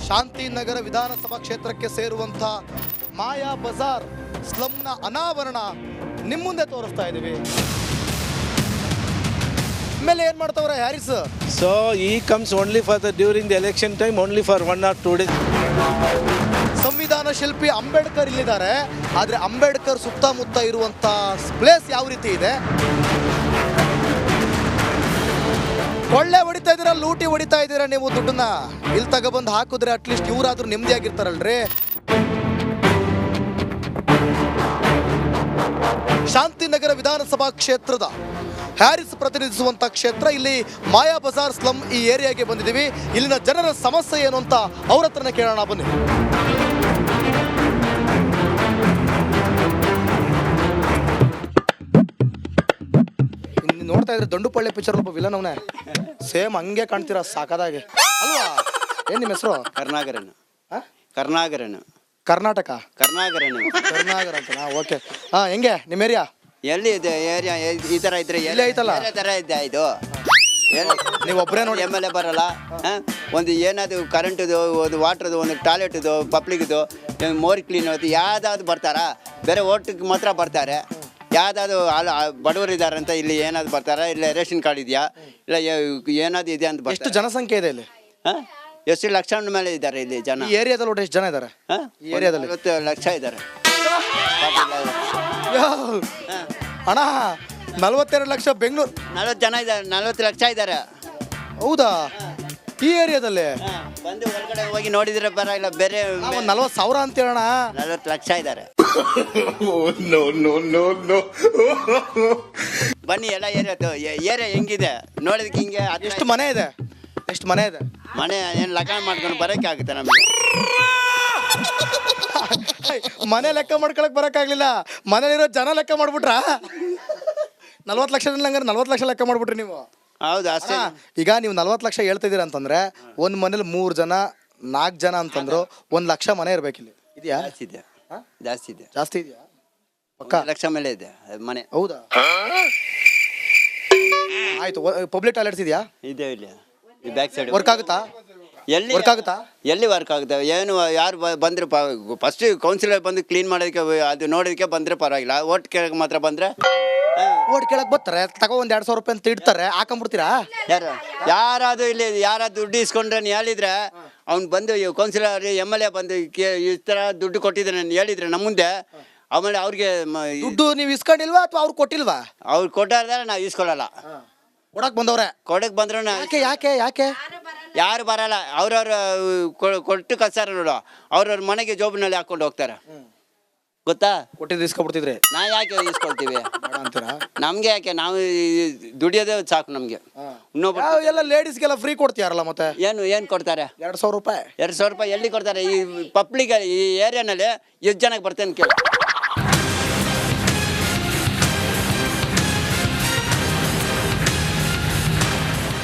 ಶಾಂತಿನಗರ ವಿಧಾನಸಭಾ ಕ್ಷೇತ್ರಕ್ಕೆ ಸೇರುವಂಥ ಮಾಯಾ ಬಜಾರ್ ಸ್ಲಮ್ನ ಅನಾವರಣ ನಿಮ್ಮ ಮುಂದೆ ತೋರಿಸ್ತಾ ಇದ್ದೀವಿ. ಆಮೇಲೆ ಏನು ಮಾಡ್ತಾವ್ರೆ Harris? So he comes only for during the election time, only for 1 or 2 days. ಸಂವಿಧಾನ ಶಿಲ್ಪಿ ಅಂಬೇಡ್ಕರ್ ಇಲ್ಲಿದ್ದಾರೆ. ಆದರೆ ಅಂಬೇಡ್ಕರ್ ಸುತ್ತಮುತ್ತ ಇರುವಂಥ ಪ್ಲೇಸ್ ಯಾವ ರೀತಿ ಇದೆ? ಕೊಳ್ಳೆ ಹೊಡಿತಾ ಇದ್ದೀರಾ, ಲೂಟಿ ಹೊಡಿತಾ ಇದ್ದೀರಾ ನೀವು ದುಡ್ಡನ್ನ. ಇಲ್ಲಿ ತಗೊಬಂದು ಹಾಕಿದ್ರೆ ಅಟ್ಲೀಸ್ಟ್ ಇವರಾದ್ರೂ ನೆಮ್ಮದಿ ಆಗಿರ್ತಾರಲ್ರಿ. ಶಾಂತಿನಗರ ವಿಧಾನಸಭಾ ಕ್ಷೇತ್ರದ ಹ್ಯಾರಿಸ್ ಪ್ರತಿನಿಧಿಸುವಂಥ ಕ್ಷೇತ್ರ. ಇಲ್ಲಿ ಮಾಯಾ ಬಜಾರ್ ಸ್ಲಮ್ ಈ ಏರಿಯಾಗೆ ಬಂದಿದ್ದೀವಿ. ಇಲ್ಲಿನ ಜನರ ಸಮಸ್ಯೆ ಏನು ಅಂತ ಅವ್ರ ಹತ್ರನೇ ಕೇಳೋಣ ಬನ್ನಿ. ನೋಡ್ತಾ ಇದ್ರೆ ದಂಡುಪಳ್ಳಿ ಪಿಕ್ಚರ್ ಒಬ್ಬ ವಿಲನ್ ಅವನೇ ಸೇಮ್ ಹಂಗೆ ಕಾಣ್ತೀರಾ, ಸಾಕಾದಾಗೆ ಅಲ್ವಾ? ಏನ್ ನಿಮ್ಮ ಹೆಸರು? ಕರ್ನಾಗರನು. ಕರ್ನಾಟಕ ಕರ್ನಾಗರ ಅಂತನಾ? ಓಕೆ. ಹೆಂಗೆ ನಿಮ್ಮ ಏರಿಯಾ? ಎಲ್ಲಿ ಇದೆ ಏರಿಯಾ? ಈ ತರ ಇದ್ರೆ ಎಲ್ಲಿ ಐತಲ್ಲ ತರ ಇದೆ ಇದು. ನೀವು ಒಬ್ಬರೇ ನೋಡಿ ಎಮ್ ಎಲ್ ಎ ಬರಲ್ಲ. ಒಂದು ಏನಾದ್ರು ಕರೆಂಟದು, ಒಂದು ವಾಟ್ರದು, ಒಂದು ಟಾಯ್ಲೆಟ್ದು, ಪಬ್ಲಿಕ್ದು, ಮೋರಿ ಕ್ಲೀನ್ ಹೋಯ್ತು ಯಾವ್ದಾದ್ರು ಬರ್ತಾರಾ? ಬೇರೆ ಓಟಿಗೆ ಮಾತ್ರ ಬರ್ತಾರೆ. ಯಾವ್ದಾದ್ರು ಬಡವರು ಇದ್ದಾರೆ ಅಂತ ಇಲ್ಲಿ ಏನಾದ್ರು ಬರ್ತಾರಾ? ಇಲ್ಲ ರೇಷನ್ ಕಾರ್ಡ್ ಇದೆಯಾ? ಇಲ್ಲ ಏನಾದ್ರು ಇದೆ ಅಂತ ಎಷ್ಟು ಜನಸಂಖ್ಯೆ ಇದೆ ಇಲ್ಲಿ? ಎಷ್ಟು ಲಕ್ಷ ಮೇಲೆ ಇದ್ದಾರೆ ಇಲ್ಲಿ ಜನ. ಈ ಏರಿಯಾದಲ್ಲಿ ಒಟ್ಟು ಎಷ್ಟು ಜನ ಇದ್ದಾರೆ? ಈ ಏರಿಯಾದಲ್ಲಿ 50 ಲಕ್ಷ ಇದ್ದಾರೆ. ಅಣ್ಣ 42 ಲಕ್ಷ ಬೆಂಗಳೂರು 40 ಜನ ಇದ್ದಾರೆ, 40 ಲಕ್ಷ ಇದ್ದಾರೆ. ಹೌದಾ? ಈ ಏರಿಯಾದಲ್ಲಿ ಬಂದು ಹೊರಗಡೆ ಹೋಗಿ ನೋಡಿದ್ರೆ ಬರಲ್ಲ. ಬೇರೆ 40,000 ಅಂತ ಹೇಳೋಣ. 40 ಲಕ್ಷ ಇದ್ದಾರೆ. ಬನ್ನಿ ಎಲ್ಲ ಏರಿಯಾ ಹೆಂಗಿದೆ ನೋಡಿದಕ್ಕೆ ಹಿಂಗೆ. ಎಷ್ಟು ಮನೆ ಇದೆ? ಮನೆ ಏನು ಲಗ್ನ ಮಾಡ್ಕೊಂಡು ಬರೋಕೆ ಆಗುತ್ತೆ ನಮಗೆ? ಮನೆ ಲೆಕ್ಕ ಮಾಡ್ಕೊಳಕ್ ಬರೋಕ್ಕಾಗಲಿಲ್ಲ, ಮನೇಲಿರೋ ಜನ ಲೆಕ್ಕ ಮಾಡ್ಬಿಟ್ರಾ? 40 ಲಕ್ಷ 40 ಲಕ್ಷ ಲೆಕ್ಕ ಮಾಡ್ಬಿಟ್ರಿ ನೀವು. ಹೌದು ಅಷ್ಟೇ. ಈಗ ನೀವು 40 ಲಕ್ಷ ಹೇಳ್ತಿದ್ದೀರ ಅಂತಂದ್ರೆ ಒಂದ್ ಮನೇಲಿ 3 ಜನ 4 ಜನ ಅಂತಂದ್ರು 1 ಲಕ್ಷ ಮನೆ ಇರ್ಬೇಕಿಲ್ಲಿ. ಇದೆಯಾ? ಜಾಸ್ತಿ ಇದೆಯಾ? ಪಕ್ಕ 1 ಲಕ್ಷ ಮೇಲೆ ಇದೆ ಮನೆ. ಹೌದಾ? ಆಯ್ತು. ಪಬ್ಲಿಕ್ ಟಾಯ್ಲೆಟ್ಸ್ ಇದೆಯಾ? ಇದೆ ಇಲ್ಲಿ ಬ್ಯಾಕ್ ಸೈಡ್. ವರ್ಕ್ ಆಗುತ್ತಾ? ಎಲ್ಲಿ ವರ್ಕ್ ಆಗುತ್ತೆ? ಏನು ಯಾರು ಬಂದ್ರೆ ಫಸ್ಟ್ ಕೌನ್ಸಿಲರ್ ಬಂದು ಕ್ಲೀನ್ ಮಾಡೋದಕ್ಕೆ ಅದು ನೋಡೋದಕ್ಕೆ ಬಂದ್ರೆ ಪರವಾಗಿಲ್ಲ. ಓಟ್ ಕೇಳಕ್ಕೆ ಮಾತ್ರ ಬಂದ್ರೆ ಓಟ್ ಕೇಳಕ್ ಬರ್ತಾರೆ, ತಗೋ 1,000-2,000 ರೂಪಾಯಿ ಅಂತ ಇಡ್ತಾರೆ, ಹಾಕೊಂಡ್ಬಿಡ್ತೀರಾ? ಯಾರಾದ್ರು ಇಲ್ಲಿ ಯಾರಾದ್ರು ದುಡ್ಡು ಇಸ್ಕೊಂಡ್ರೆ ಹೇಳಿದ್ರೆ ಅವ್ನು ಬಂದು ಕೌನ್ಸಿಲರ್ MLA ಬಂದು ಈ ಥರ ದುಡ್ಡು ಕೊಟ್ಟಿದ್ರೆ ಹೇಳಿದ್ರೆ ನಮ್ಮ ಮುಂದೆ, ಆಮೇಲೆ ಅವ್ರಿಗೆ ದುಡ್ಡು ನೀವು ಇಸ್ಕೊಂಡಿಲ್ವಾ ಅಥವಾ ಅವ್ರು ಕೊಟ್ಟಿಲ್ವಾ? ಅವ್ರು ಕೊಟ್ಟಾರ್ದಾರೆ ನಾವು ಇಸ್ಕೊಳ್ಳಲ್ಲ. ಕೊಡಕ್ ಬಂದವ್ರೆ? ಕೊಡಕ್ ಬಂದ್ರು ಯಾಕೆ ಯಾರು ಬರಲ್ಲ. ಅವ್ರವ್ರ ಕೊಟ್ಟು ಕಳ್ಸಾರ ನೋಡು, ಅವ್ರವ್ರ ಮನೆಗೆ ಜೋಬಿನಲ್ಲಿ ಹಾಕೊಂಡು ಹೋಗ್ತಾರೆ. ಗೊತ್ತಾ? ಕೊಟ್ಟಿದ್ದು ಇಸ್ಕೊಬಿಡ್ತಿದ್ರೆ ನಾ ಯಾಕೆ ಇಸ್ಕೊಳ್ತೀವಿ ಅಂತೀರಾ? ನಮ್ಗೆ ಯಾಕೆ? ನಾವು ದುಡಿಯೋದೇ ಸಾಕು ನಮ್ಗೆ. ಇನ್ನೊಬ್ಬ ಎಲ್ಲ ಲೇಡೀಸ್ಗೆಲ್ಲ ಫ್ರೀ ಕೊಡ್ತೀಯಾರಲ್ಲ ಮತ್ತೆ? ಏನು ಕೊಡ್ತಾರೆ? 2,000 ರೂಪಾಯಿ. 2,000 ರೂಪಾಯಿ ಎಲ್ಲಿ ಕೊಡ್ತಾರೆ? ಈ ಪಬ್ಲಿಕ್ ಈ ಏರಿಯಾನಲ್ಲಿ ಎಷ್ಟು ಜನಕ್ಕೆ ಬರ್ತೇನೆ ಕೇಳಿ.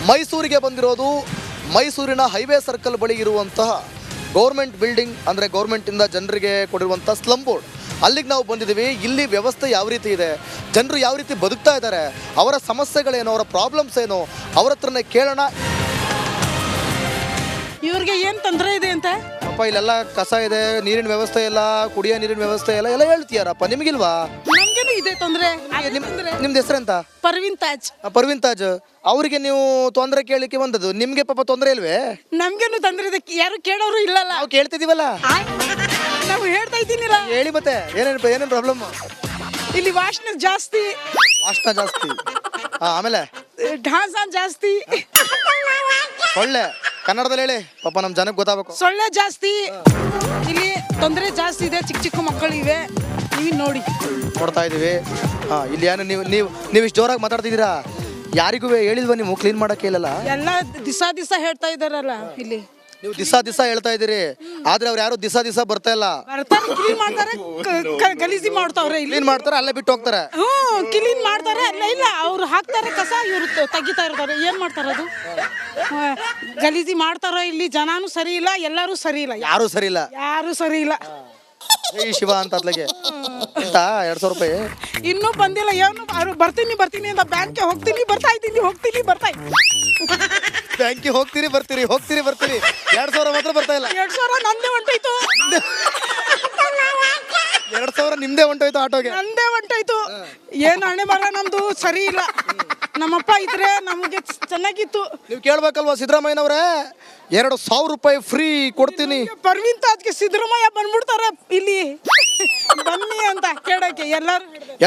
ಮೈಸೂರಿಗೆ ಬಂದಿರೋದು ಮೈಸೂರಿನ ಹೈವೇ ಸರ್ಕಲ್ ಬಳಿ ಇರುವಂತಹ ಗೌರ್ಮೆಂಟ್ ಬಿಲ್ಡಿಂಗ್, ಅಂದರೆ ಗೌರ್ಮೆಂಟಿಂದ ಜನರಿಗೆ ಕೊಡಿರುವಂಥ ಸ್ಲಮ್ ಬೋರ್ಡ್. ಅಲ್ಲಿಗೆ ನಾವು ಬಂದಿದ್ದೀವಿ. ಇಲ್ಲಿ ವ್ಯವಸ್ಥೆ ಯಾವ ರೀತಿ ಇದೆ, ಜನರು ಯಾವ ರೀತಿ ಬದುಕ್ತಾ ಇದ್ದಾರೆ, ಅವರ ಸಮಸ್ಯೆಗಳೇನು, ಅವರ ಪ್ರಾಬ್ಲಮ್ಸ್ ಏನು, ಅವ್ರ ಹತ್ರನೇ ಕೇಳೋಣ. ಇವ್ರಿಗೆ ಏನು ತೊಂದರೆ ಇದೆ ಅಂತ? ಅಪ್ಪ ಇಲ್ಲೆಲ್ಲ ಕಸ ಇದೆ, ನೀರಿನ ವ್ಯವಸ್ಥೆ ಇಲ್ಲ, ಕುಡಿಯೋ ನೀರಿನ ವ್ಯವಸ್ಥೆ ಇಲ್ಲ, ಎಲ್ಲ ಹೇಳ್ತೀಯಾರಪ್ಪ. ನಿಮಗಿಲ್ವಾ? ನಮ್ಗೇನು ಇದೆ ತೊಂದರೆ. ನಿಮ್ದು ಹೆಸರೆಂತ? ಪರ್ವೀನ್ ತಾಜ್. ಅವರಿಗೆ ನೀವು ತೊಂದರೆ ಕೇಳಲಿಕ್ಕೆ ಬಂದದ್ದು, ನಿಮ್ಗೆ ಪಾಪ ತೊಂದರೆ ಇಲ್ವೇ? ನಮ್ಗೇನು ತೊಂದರೆ ಇದೆ, ಯಾರು ಕೇಳೋರು ಇಲ್ಲಲ್ಲ. ನಾವು ಕೇಳ್ತಿದೀವಲ್ಲ, ನಾವು ಹೇಳ್ತಾ ಇದ್ದೀನಿಲ್ಲ. ಹೇಳಿ ಮತ್ತೆ ಏನೇನು ಪ್ರಾಬ್ಲಮ್? ಇಲ್ಲಿ ವಾಸನೆ ಜಾಸ್ತಿ. ಆಮೇಲೆ ಢಾಸ ಜಾಸ್ತಿ. ಸೊಳ್ಳೆ ಕನ್ನಡದಲ್ಲಿ ಹೇಳಿ ಪಾಪ ನಮ್ಮ ಜನಕ್ಕೆ ಗೊತ್ತಾಗಬೇಕು. ಸೊಳ್ಳೆ ಜಾಸ್ತಿ ಇಲ್ಲಿ, ತೊಂದರೆ ಜಾಸ್ತಿ ಇದೆ. ಚಿಕ್ಕ ಮಕ್ಕಳಿವೆ, ನೀವು ನೋಡ್ತಾ ಇದೀವಿ. ಇಲ್ಲಿ ಏನು ನೀವು ಇಷ್ಟು ಜೋರಾಗಿ ಮಾತಾಡ್ತಿದ್ದೀರಾ? ಯಾರಿಗೂ ಹೇಳಿಲ್ವಾ ನೀವು ಕ್ಲೀನ್ ಮಾಡಕ್ಕೆ? ಇಲ್ಲಲ್ಲ, ಎಲ್ಲ ದಿವಸ ಹೇಳ್ತಾ ಇದಾರಲ್ಲ. ಇಲ್ಲಿ ನೀವು ದಿವಸ ಹೇಳ್ತಾ ಇದ್ದೀರಿ, ಆದ್ರೆ ಅವ್ರು ಯಾರು ದಿವಸ ಬರ್ತಾ ಇಲ್ಲ. ಕ್ಲೀನ್ ಮಾಡ್ತಾರೆ, ಗಲೀಜಿ ಮಾಡ್ತಾವ್ರೆ. ಕ್ಲೀನ್ ಮಾಡ್ತಾರೆ, ಅಲ್ಲೇ ಬಿಟ್ಟು ಹೋಗ್ತಾರೆ. ಕ್ಲೀನ್ ಮಾಡ್ತಾರೆ, ಇಲ್ಲ ಅವ್ರು ಹಾಕ್ತಾರೆ ಕಸ, ಇವ್ರು ತೆಗಿತಾ ಇರ್ತಾರೆ. ಏನ್ ಮಾಡ್ತಾರ ಅದು? ಗಲೀಜಿ ಮಾಡ್ತಾರ. ಇಲ್ಲಿ ಜನಾನು ಸರಿ ಇಲ್ಲ, ಎಲ್ಲರೂ ಸರಿ ಇಲ್ಲ. ಯಾರು ಸರಿ ಇಲ್ಲ. ಜೈ ಶಿವ ಅಂತ ಅತ್ಲಗೆ ಬಂತಾ 2,000 ರೂಪಾಯಿ? ಇನ್ನೂ ಬಂದಿಲ್ಲ. ಏನು ಅವ್ರು ಬರ್ತೀನಿ ಅಂತ ಬ್ಯಾಂಕ್ಗೆ ಹೋಗ್ತೀನಿ ಬರ್ತಾ ಇದ್ದೀನಿ. ಬ್ಯಾಂಕಿಗೆ ಹೋಗ್ತೀರಿ ಬರ್ತೀರಿ 2,000 ಮಾತ್ರ ಬರ್ತಾ ಇಲ್ಲ. 2,000 ನಂದೇ ಹೊಂಟೋಯ್ತು. 2,000 ನಿಮ್ದೇ ಹೊಂಟೋಯ್ತು ಆಟೋಗೆ. ನಂದೇ ಹೊಂಟೋಯ್ತು. ಏನು ಹಣೆ ಬರ ನಮ್ದು ಸರಿ ಇಲ್ಲ. ನಮ್ಮಪ್ಪ ಇದ್ರೆ ನಮಗೆ ಚೆನ್ನಾಗಿತ್ತು. ನೀವು ಕೇಳ್ಬೇಕಲ್ವಾ ಸಿದ್ದರಾಮಯ್ಯನವ್ರೆ, 2,000 ರೂಪಾಯಿ ಫ್ರೀ ಕೊಡ್ತೀನಿ. ಪರ್ವಿನ್ ತಾಜ್ಗೆ ಸಿದ್ದರಾಮಯ್ಯ ಬಂದ್ಬಿಡ್ತಾರೆ ಇಲ್ಲಿ ಬನ್ನಿ ಅಂತ ಕೇಳಕ್ಕೆ.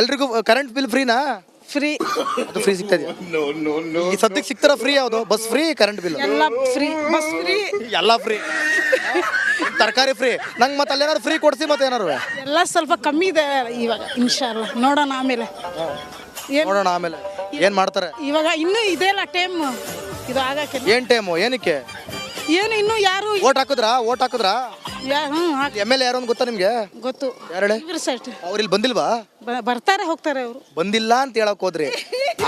ಎಲ್ರಿಗೂ ಕರೆಂಟ್ ಬಿಲ್ ಫ್ರೀನಾ? ಫ್ರೀ. ಅದು ಫ್ರೀ ಸಿಗ್ತದೆ ಈ ಸದ್ಯಕ್ಕೆ ಸಿಗ್ತಾರ? ಫ್ರೀ ಯಾವುದು? ಬಸ್ ಫ್ರೀ, ಕರೆಂಟ್ ಬಿಲ್ ಎಲ್ಲ ಫ್ರೀ, ಬಸ್ ಫ್ರೀ, ಎಲ್ಲ ಫ್ರೀ, ತರಕಾರಿ ಫ್ರೀ. ನಂಗೆ ಮತ್ತೆ ಅಲ್ಲೇನಾದ್ರು ಫ್ರೀ ಕೊಡ್ಸಿ ಮತ್ತೆ ಏನಾರು ಎಲ್ಲ ಸ್ವಲ್ಪ ಕಮ್ಮಿ ಇದೆ ಇವಾಗ. ಇನ್ಶಾಲ್ಲ ನೋಡೋಣ ಆಮೇಲೆ. ನೋಡೋಣ ಆಮೇಲೆ ಏನ್ ಮಾಡ್ತಾರೆ. ಇವಾಗ ಇನ್ನೂ ಇದೆಲ್ಲ ಟೈಮ್ ಇದು ಆಗಕ್ಕೆ. ಏನ್ ಟೈಮು? ಏನಕ್ಕೆ? ಏನು ಇನ್ನೂ ಯಾರು ಓಟ್ ಹಾಕಿದ್ರಾ? MLA ಯಾರು ಅಂತ ಗೊತ್ತಾ ನಿಮ್ಗೆ? ಗೊತ್ತು. ಯಾರು? ಸೆಟ್. ಅವ್ರು ಇಲ್ಲಿ ಬಂದಿಲ್ವಾ? ಬರ್ತಾರೆ ಹೋಗ್ತಾರೆ. ಅವರು ಬಂದಿಲ್ಲ ಅಂತ ಹೇಳಕ್ ಹೋದ್ರಿ,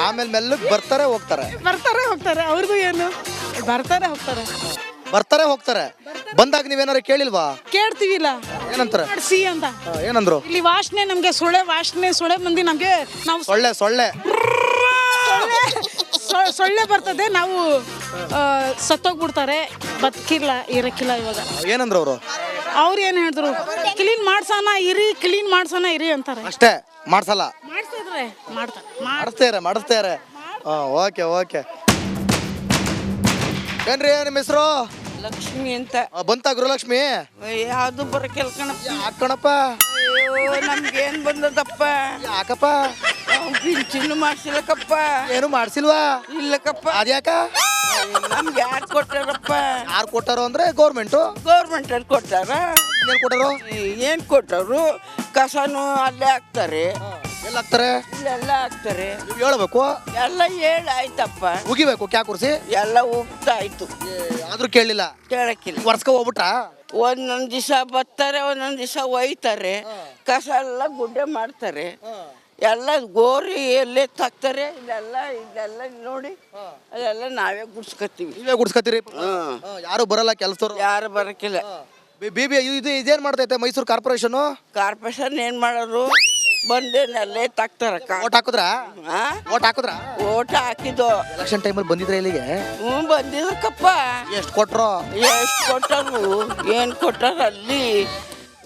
ಆಮೇಲೆ ಮೆಲ್ಲಕ್ ಬರ್ತಾರೆ ಹೋಗ್ತಾರೆ. ಅವ್ರದ್ದು ಏನು ಬರ್ತಾರೆ ಹೋಗ್ತಾರೆ. ಬಂದಾಗ ನೀವೇನಾರು ಕೇಳಿಲ್ವಾ? ಕೇಳ್ತೀವಿಲ್ಲ. ಏನಂತಾರೆ? ಸಿ ಅಂತ ಏನಂದ್ರು? ಇಲ್ಲಿ ವಾಸನೆ ನಮ್ಗೆ ಸೊಳ್ಳೆ ಮಂದಿ ನಮ್ಗೆ ನಾವು ಸೊಳ್ಳೆ ಬರ್ತದೆ. ನಾವು ಸತ್ತೋಗ್ಬಿಡ್ತಾರೆ, ಇರಕ್ಕಿಲ್ಲ ಇವಾಗ. ಏನಂದ್ರು ಅವರು? ಅವ್ರು ಏನು ಹೇಳಿದ್ರು? ಕ್ಲೀನ್ ಮಾಡ್ಸೋಣ ಇರಿ ಅಂತಾರೆ ಅಷ್ಟೇ, ಮಾಡ್ಸಲ್ಲ. ಮಾಡಿಸ್ತಾರೆ. ಓಕೆ. ಏನ್ರಿ ನಿಮ್ಮ ಹೆಸರು? ಲಕ್ಷ್ಮಿ ಅಂತ. ಬಂತ ಗೃಹಲಕ್ಷ್ಮಿ? ಯಾವ್ದು ಬರಕಿಲ್ಲ ಕಣಪ್ಪ. ಯಾಕಣಪ್ಪ? ನಮ್ಗೇನ್ ಬಂದದಪ್ಪ? ಯಾಕಪ್ಪ? ಪಿಂಚಿನ್ನು ಮಾಡ್ಸಿಲ್ಲಕಪ್ಪ. ಏನು ಮಾಡ್ಸಿಲ್ವಾ? ಇಲ್ಲಕಪ್ಪ. ಅದ್ಯಾಕ? ನಮ್ಗೆ ಯಾರು ಕೊಟ್ಟಾರಪ್ಪ? ಯಾರು ಕೊಟ್ಟಾರೋ ಅಂದ್ರೆ ಗೌರ್ಮೆಂಟ್ ಅಲ್ಲಿ ಕೊಟ್ಟಾರ. ಏನ್ ಕೊಟ್ಟಾರೋ? ಏನ್ ಕೊಟ್ಟರು? ಕಸನು ಅಲ್ಲೇ ಹಾಕ್ತಾರೆ. ಎಲ್ಲ ಹಾಕ್ತಾರೆ? ಇಲ್ಲೆಲ್ಲ ಹಾಕ್ತಾರೆ. ನೀವು ಹೇಳ್ಬೇಕು. ಎಲ್ಲ ಹೇಳಾಯ್ತಪ್ಪ. ಉಗಿಬೇಕು ಕ್ಯಾ ಕುರ್ಸಿ? ಎಲ್ಲ ಹೋಗ್ತಾ ಆಯ್ತು. ಆದ್ರೂ ಕೇಳಲಿಲ್ಲ, ಕೇಳಕ್ಕಿಲ್ಲ. ವರ್ಷಕ ಹೋಗ್ಬಿಟ್ರಾ? ಒಂದೊಂದ್ ದಿವಸ ಬರ್ತಾರೆ, ಒಂದೊಂದ್ ದಿವಸ ಒಯ್ತಾರೆ. ಕಸ ಎಲ್ಲ ಗುಡ್ಡೆ ಮಾಡ್ತಾರೆ. ಎಲ್ಲ ಗೋರಿ ಎಲ್ಲೇ ತಾಕ್ತಾರೆ. ಇದೆಲ್ಲ ನೋಡಿ ಅದೆಲ್ಲ ನಾವೇ ಗುಡ್ಸ್ಕೊತೀವಿ. ನೀವೇ ಗುಡ್ಸ್ಕೊತೀರಿ? ಯಾರು ಬರಲ್ಲ ಕೆಲಸದವ್ರು? ಯಾರು ಬರಕಿಲ್ಲ. ಇದೇನ್ ಮಾಡ್ತೈತೆ ಮೈಸೂರು ಕಾರ್ಪೊರೇಷನ್? ಏನ್ ಮಾಡೋರು? ಬಂದೇನಲ್ಲೇ ತಾಕ್ತಾರ. ಓಟ್ ಹಾಕಿದ್ರಾ? ಓಟ್ ಹಾಕಿದ್ದು. ಎಲೆಕ್ಷನ್ ಟೈಮಲ್ಲಿ ಬಂದಿದ್ರೆ ಇಲ್ಲಿಗೆ? ಬಂದಿದ್ದಕ್ಕಪ್ಪ. ಎಷ್ಟು ಕೊಟ್ರು? ಎಷ್ಟು ಕೊಟ್ಟರು? ಏನ್ ಕೊಟ್ಟಾರ? ಅಲ್ಲಿ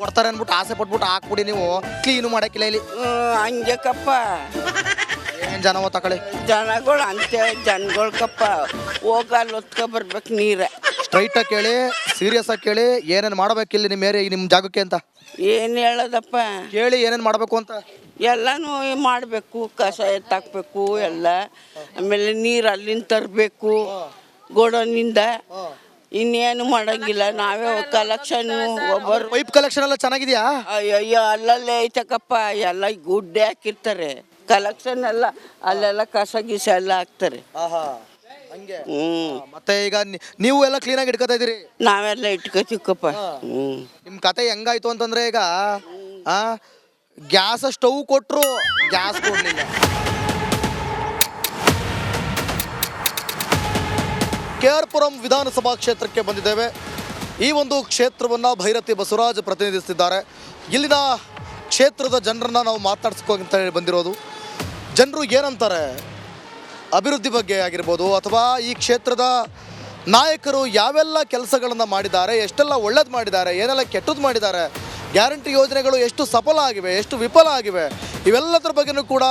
ಕೊಡ್ತಾರೆ ಅನ್ಬಿಟ್ಟು ಆಸೆ ಪಟ್ಬಿಟ್ಟು ಹಾಕ್ಬಿಡಿ. ನೀವು ಕ್ಲೀನು ಮಾಡಕ್ಕಿಲ್ಲ ಇಲ್ಲಿ. ಹಂಗೆಕಪ್ಪ. ಏನ್ ಜನ ತಗೊಳ್ಳಿ. ಜನಗಳು ಅಂತೆ ಜನಗಳ್ಕಪ್ಪ. ಹೋಗಲ್ಲಿ ಹೊತ್ಕೊ ಬರ್ಬೇಕು ನೀರ. ಸ್ಟ್ರೈಟ್ ಆಗಿ ಕೇಳಿ, ಸೀರಿಯಸ್ ಆಗಿ ಕೇಳಿ, ಏನೇನು ಮಾಡ್ಬೇಕಿಲ್ಲಿ ನಿಮ್ಮ ಏರಿಯಾ, ನಿಮ್ಮ ಜಾಗಕ್ಕೆ ಅಂತ ಏನ್ ಹೇಳದಪ್ಪ? ಕೇಳಿ ಏನೇನು ಮಾಡಬೇಕು ಅಂತ. ಎಲ್ಲನೂ ಮಾಡಬೇಕು. ಕಸ ಎತ್ತಾಕ್ಬೇಕು ಎಲ್ಲ. ಆಮೇಲೆ ನೀರು ಅಲ್ಲಿಂದ ತರಬೇಕು ಗೋಡನಿಂದ. ಇನ್ನೇನು ಮಾಡಂಗಿಲ್ಲ. ನಾವೇ ಕಲೆಕ್ಷನ್ ಒಬ್ಬರು. ಪೈಪ್ ಕಲೆಕ್ಷನ್ ಎಲ್ಲ ಚೆನ್ನಾಗಿದ್ಯಾ? ಅಯ್ಯೋ ಅಲ್ಲಲ್ಲೇ ಐತಕಪ್ಪ. ಎಲ್ಲ ಗುಡ್ಡೆ ಹಾಕಿರ್ತಾರೆ. ಕಲೆಕ್ಷನ್ ಎಲ್ಲ ಅಲ್ಲೆಲ್ಲ ಕಸ ಗೀಸ ಎಲ್ಲ ಹಾಕ್ತಾರೆ. ಮತ್ತೆ ಈಗ ನೀವು ಎಲ್ಲ ಕ್ಲೀನ್ ಆಗಿ ಇಟ್ಕೋತಾ ಇದೀರಿ? ನಾವೆಲ್ಲ ಇಟ್ಕೋತಿಕ್ಕಪ್ಪ. ನಿಮ್ ಕತೆ ಹೆಂಗಾಯ್ತು ಅಂತಂದ್ರೆ, ಈಗ ಗ್ಯಾಸ್ ಸ್ಟವ್ ಕೊಟ್ರು, ಗ್ಯಾಸ್ ಕೊಡ್ಲಿಲ್ಲ. KR ಪುರಂ ವಿಧಾನಸಭಾ ಕ್ಷೇತ್ರಕ್ಕೆ ಬಂದಿದ್ದೇವೆ. ಈ ಒಂದು ಕ್ಷೇತ್ರವನ್ನು ಭೈರತಿ ಬಸವರಾಜ್ ಪ್ರತಿನಿಧಿಸುತ್ತಿದ್ದಾರೆ. ಇಲ್ಲಿನ ಕ್ಷೇತ್ರದ ಜನರನ್ನ ನಾವು ಮಾತಾಡ್ಸ್ಕೊಂತ ಬಂದಿರೋದು. ಜನರು ಏನಂತಾರೆ ಅಭಿವೃದ್ಧಿ ಬಗ್ಗೆ ಆಗಿರ್ಬೋದು, ಅಥವಾ ಈ ಕ್ಷೇತ್ರದ ನಾಯಕರು ಯಾವೆಲ್ಲ ಕೆಲಸಗಳನ್ನು ಮಾಡಿದ್ದಾರೆ, ಎಷ್ಟೆಲ್ಲ ಒಳ್ಳೇದು ಮಾಡಿದ್ದಾರೆ, ಏನೆಲ್ಲ ಕೆಟ್ಟದ್ದು ಮಾಡಿದ್ದಾರೆ, ಗ್ಯಾರಂಟಿ ಯೋಜನೆಗಳು ಎಷ್ಟು ಸಫಲ ಆಗಿವೆ, ಎಷ್ಟು ವಿಫಲ ಆಗಿವೆ, ಇವೆಲ್ಲದರ ಬಗ್ಗೆನೂ ಕೂಡ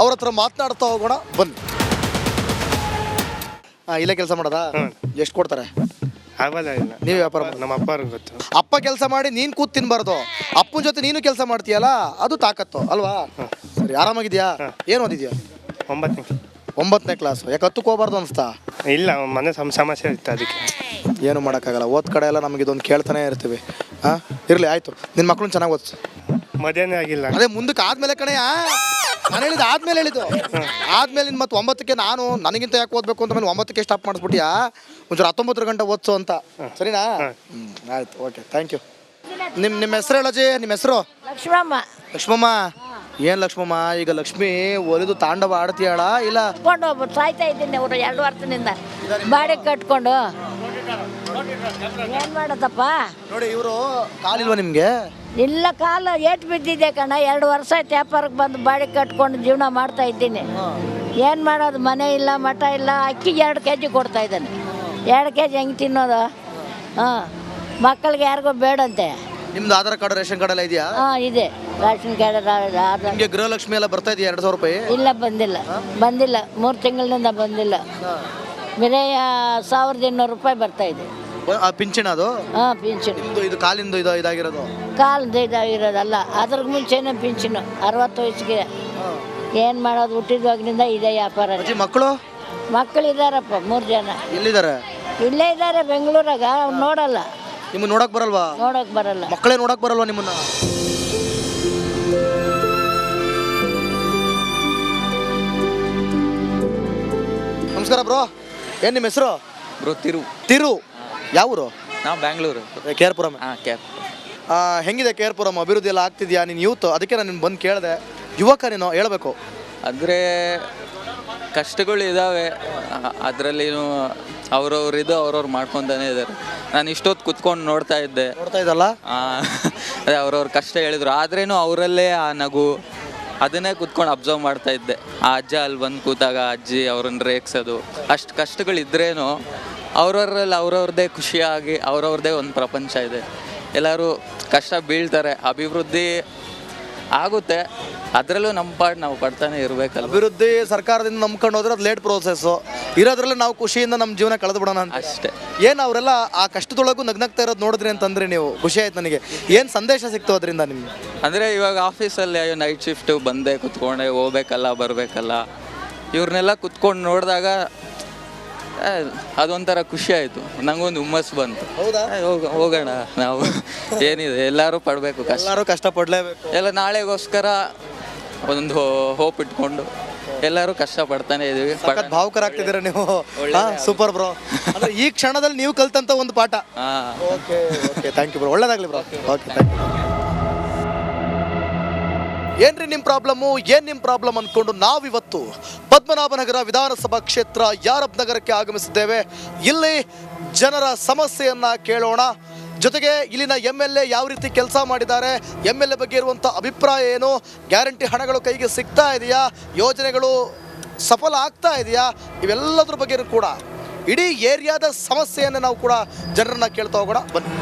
ಅವ್ರ ಹತ್ರ ಮಾತನಾಡ್ತಾ ಹೋಗೋಣ ಬನ್ನಿ. ಇಲ್ಲೇ ಕೆಲಸ ಮಾಡೋದಾ? ಎಷ್ಟು ಕೊಡ್ತಾರೆ? ನೀವು ವ್ಯಾಪಾರ? ನಮ್ಮ ಅಪ್ಪ ಗೊತ್ತು. ಅಪ್ಪ ಕೆಲಸ ಮಾಡಿ ನೀನು ಕೂತ್ ತಿನ್ಬಾರ್ದು. ಅಪ್ಪನ ಜೊತೆ ನೀನು ಕೆಲಸ ಮಾಡ್ತೀಯಲ್ಲ, ಅದು ತಾಕತ್ತು ಅಲ್ವಾ? ಸರಿ, ಆರಾಮಾಗಿದ್ಯಾ? ಏನು ಓದಿದ್ಯಾ? 9ನೇ ಕ್ಲಾಸ್. ಯಾಕೆ 10ಕ್ಕೆ ಹೋಗ್ಬಾರ್ದು ಅನಿಸ್ತಾ? ಇಲ್ಲ, ಮನೆ ಸಮಸ್ಯೆ ಇತ್ತು, ಅದಕ್ಕೆ. ಏನು ಮಾಡೋಕ್ಕಾಗಲ್ಲ. ಓದ್ ಕಡೆ ಎಲ್ಲ ನಮಗೆ ಇದೊಂದು ಕೇಳ್ತಾನೆ ಇರ್ತೀವಿ. ಇರಲಿ, ಆಯಿತು. ನಿನ್ನ ಮಕ್ಕಳನ್ನ ಚೆನ್ನಾಗಿ ಓದಿಸು. ಮದುವೆನೇ ಆಗಿಲ್ಲ. ಅದೇ ಮುಂದಕ್ಕೆ ಆದ್ಮೇಲೆ ಕಣೆಯ ನಾನು ಹೇಳಿದ್ದು. ಆದ್ಮೇಲೆ ನಿನ್ನ ಮತ್ತೆ 9ಕ್ಕೆ ನನಗಿಂತ ಯಾಕೆ ಓದಬೇಕು ಅಂತ ಮೇಲೆ 9ಕ್ಕೆ ಸ್ಟಾಪ್ ಮಾಡಿಸ್ಬಿಟ್ಟಿಯಾ? ಒಂಚೂರು 19 ಗಂಟೆ ಓದಿಸು ಅಂತ. ಸರಿನಾ? ಆಯ್ತು, ಓಕೆ, ಥ್ಯಾಂಕ್ ಯು. ನಿಮ್ಮ ಹೆಸರು ಹೇಳಜಿ? ನಿಮ್ಮ ಹೆಸರು? ಲಕ್ಷ್ಮಮ್ಮ. ಏನು ಲಕ್ಷ್ಮಮ್ಮ, ಈಗ ಲಕ್ಷ್ಮಿ ಒಲಿದು ತಾಂಡವ ಆಡ್ತೀಯಾಳ ಇಲ್ಲ? ಸಾಯ್ತಾ ಇದ್ದೀನಿ. ಅವರು 2 ವರ್ಷದಿಂದ ಬಾಡಿಗೆ ಕಟ್ಕೊಂಡು ಏನು ಮಾಡೋದಪ್ಪ. ನೋಡಿ ಇವರು ಕಾಲಿಲ್ವಾ ನಿಮ್ಗೆ? ಇಲ್ಲ, ಕಾಲ ಏಟು ಬಿದ್ದಿದೆ ಕಣ. 2 ವರ್ಷ ಆಯ್ತು ವ್ಯಾಪಾರಕ್ಕೆ ಬಂದು ಬಾಡಿ ಕಟ್ಕೊಂಡು ಜೀವನ ಮಾಡ್ತಾ ಇದ್ದೀನಿ. ಏನು ಮಾಡೋದು, ಮನೆ ಇಲ್ಲ, ಮಠ ಇಲ್ಲ. ಅಕ್ಕಿಗೆ 2 kg ಕೊಡ್ತಾ ಇದ್ದಾನೆ. 2 kg ಹೆಂಗೆ ತಿನ್ನೋದು? ಹಾಂ, ಮಕ್ಕಳಿಗೆ ಯಾರಿಗೋ ಬೇಡಂತೆ. ನಿಮ್ದು ಆಧಾರ್ ಕಾರ್ಡ್ ರೇಷನ್ ಕಾರ್ಡ್ ಎಲ್ಲ ಇದೆಯಾ? ಹಾಂ, ಇದೆ. Ration card. ನಿಮ್ಗೆ ಗೃಹಲಕ್ಷ್ಮಿ ಎಲ್ಲ ಬರ್ತಾ ಇದೆಯಾ 2000 ರೂಪಾಯಿ? ಇಲ್ಲ, ಬಂದಿಲ್ಲ. 3 ತಿಂಗಳಿಂದ ಬಂದಿಲ್ಲ. ಬರೀ 1200 ರೂಪಾಯಿ ಬರ್ತಾ ಇದೆ. ಪಿಂಚಣಿ ಅದು? ಹಾಂ, ಪಿಂಚಣಿ. ಇದು ಕಾಲಿಂದು ಇದಾಗಿರೋದು? ಕಾಲದ ಇದಾಗಿರೋದಲ್ಲ, ಅದ್ರ ಮುಂಚೆನೇ ಪಿಂಚಣಿ. 60 ವಯಸ್ಸಿಗೆ ಏನು ಮಾಡೋದು, ಹುಟ್ಟಿದ್ವಾಗ್ಲಿಂದ ಇದೆ ವ್ಯಾಪಾರ. ಮಕ್ಕಳು ಇದ್ದಾರಪ್ಪ, 3 ಜನ. ಎಲ್ಲಿದ್ದಾರೆ? ಇಲ್ಲೇ ಇದ್ದಾರೆ, ಬೆಂಗಳೂರಾಗ. ಅವ್ರು ನೋಡಲ್ಲ. ನಿಮ್ಮನ್ನ ನೋಡಕ್ ಬರಲ್ವಾ? ನೋಡಕ್ ಬರಲ್ಲ. ಮಕ್ಕಳೇ ನೋಡಕ್ ಬರಲ್ವಾ ನಿಮ್ಮನ್ನ? ನಮಸ್ಕಾರ ಬ್ರೋ, ಏನ್ ನಿಮ್ಮ ಹೆಸರು? ಬ್ರೋ ತಿರು. ಯಾವ ಊರು? ನಾವು ಬ್ಯಾಂಗ್ಳೂರು. ಕೇರ್ಪುರಂ. ಕ್ಯಾಪ್. ಹೆಂಗಿದೆ ಕೇರ್ಪುರಂ? ಅಭಿವೃದ್ಧಿ ಎಲ್ಲ ಆಗ್ತಿದ್ಯಾ? ನೀನು ಯೂತ್, ಅದಕ್ಕೆ ನಾನು ನಿನ್ನ ಬಂದು ಕೇಳಿದೆ. ಯುವಕ ನೀನು, ಹೇಳ್ಬೇಕು. ಅಂದರೆ ಕಷ್ಟಗಳು ಇದ್ದಾವೆ, ಅದರಲ್ಲಿ ಅವ್ರವ್ರಿದ್ದು ಅವ್ರವ್ರು ಮಾಡ್ಕೊತಾನೆ ಇದ್ದಾರೆ. ನಾನು ಇಷ್ಟೊತ್ತು ಕುತ್ಕೊಂಡು ನೋಡ್ತಾ ಇದ್ದಲ್ಲ, ಅದೇ ಅವ್ರವ್ರ ಕಷ್ಟ ಹೇಳಿದ್ರು. ಆದ್ರೇನು ಅವರಲ್ಲೇ ಆ ನಗು, ಅದನ್ನೇ ಕುತ್ಕೊಂಡು ಅಬ್ಸರ್ವ್ ಮಾಡ್ತಾ ಇದ್ದೆ. ಆ ಅಜ್ಜ ಅಲ್ಲಿ ಬಂದು ಕೂತಾಗ ಅಜ್ಜಿ ಅವ್ರನ್ನ ರೇಗ್ಸೋದು, ಅಷ್ಟು ಕಷ್ಟಗಳಿದ್ರೇನು ಅವ್ರವ್ರಲ್ಲಿ ಅವ್ರವ್ರದ್ದೇ ಖುಷಿಯಾಗಿ ಅವ್ರವ್ರದ್ದೇ ಒಂದು ಪ್ರಪಂಚ ಇದೆ. ಎಲ್ಲರೂ ಕಷ್ಟ ಬೀಳ್ತಾರೆ, ಅಭಿವೃದ್ಧಿ ಆಗುತ್ತೆ. ಅದರಲ್ಲೂ ನಮ್ಮ ಪಾಡ್ ನಾವು ಪಡ್ತಾನೆ ಇರಬೇಕಲ್ಲ. ಅಭಿವೃದ್ಧಿ ಸರ್ಕಾರದಿಂದ ನಂಬ್ಕೊಂಡು ಹೋದ್ರೆ ಅದು ಲೇಟ್ ಪ್ರೋಸೆಸ್ಸು. ಇರೋದ್ರಲ್ಲಿ ನಾವು ಖುಷಿಯಿಂದ ನಮ್ಮ ಜೀವನ ಕಳೆದು ಬಿಡೋಣ ಅಂತ ಅಷ್ಟೇ. ಏನು ಅವರೆಲ್ಲ ಆ ಕಷ್ಟದೊಳಗೂ ನಗ್ನಗ್ತಾ ಇರೋದು ನೋಡಿದ್ರಿ ಅಂತಂದ್ರೆ ನೀವು, ಖುಷಿ ಆಯ್ತು ನನಗೆ. ಏನು ಸಂದೇಶ ಸಿಕ್ತು ಅದರಿಂದ ನಿಮ್ಗೆ? ಅಂದರೆ ಇವಾಗ ಆಫೀಸಲ್ಲಿ ನೈಟ್ ಶಿಫ್ಟು ಬಂದೆ ಕುತ್ಕೊಂಡೆ ಹೋಗ್ಬೇಕಲ್ಲ ಬರಬೇಕಲ್ಲ, ಇವ್ರನ್ನೆಲ್ಲ ಕುತ್ಕೊಂಡು ನೋಡಿದಾಗ ಅದೊಂಥರ ಖುಷಿ ಆಯಿತು. ನಂಗೊಂದು ಹುಮ್ಮಸ್ಸು ಬಂತು. ಹೌದಾ? ಹೋಗೋಣ ನಾವು, ಏನಿದೆ, ಎಲ್ಲರೂ ಪಡಬೇಕು, ಎಲ್ಲರೂ ಕಷ್ಟಪಡಲೇಬೇಕು. ಎಲ್ಲ ನಾಳೆಗೋಸ್ಕರ ಒಂದು ಹೋಪ್ ಇಟ್ಕೊಂಡು ಎಲ್ಲರೂ ಕಷ್ಟಪಡ್ತಾನೆ ಇದೀವಿ. ಭಾವುಕರಾಗ್ತಿದ್ದೀರಾ ನೀವು. Super bro. ಅಂದ್ರೆ ಈ ಕ್ಷಣದಲ್ಲಿ ನೀವು ಕಲ್ತಂತ ಒಂದು ಪಾಠ. Okay okay, thank you bro. ಒಳ್ಳೇದಾಗಲಿ ಬ್ರೋ. Okay, thank you. ಏನ್ರಿ ನಿಮ್ಮ ಪ್ರಾಬ್ಲಮ್ ಅಂದ್ಕೊಂಡು ನಾವಿವತ್ತು ಪದ್ಮನಾಭನಗರ ವಿಧಾನಸಭಾ ಕ್ಷೇತ್ರ ಯಾರಬ್ ನಗರಕ್ಕೆ ಆಗಮಿಸಿದ್ದೇವೆ. ಇಲ್ಲಿ ಜನರ ಸಮಸ್ಯೆಯನ್ನ ಕೇಳೋಣ. ಜೊತೆಗೆ ಇಲ್ಲಿನ MLA ಯಾವ ರೀತಿ ಕೆಲಸ ಮಾಡಿದ್ದಾರೆ, MLA ಬಗ್ಗೆ ಇರುವಂಥ ಅಭಿಪ್ರಾಯ ಏನು, ಗ್ಯಾರಂಟಿ ಹಣಗಳು ಕೈಗೆ ಸಿಗ್ತಾ ಇದೆಯಾ, ಯೋಜನೆಗಳು ಸಫಲ ಆಗ್ತಾ ಇದೆಯಾ, ಇವೆಲ್ಲದ್ರ ಬಗ್ಗೆ ಕೂಡ ಇಡೀ ಏರಿಯಾದ ಸಮಸ್ಯೆಯನ್ನು ನಾವು ಕೂಡ ಜನರನ್ನ ಕೇಳ್ತಾ ಹೋಗೋಣ ಬನ್ನಿ.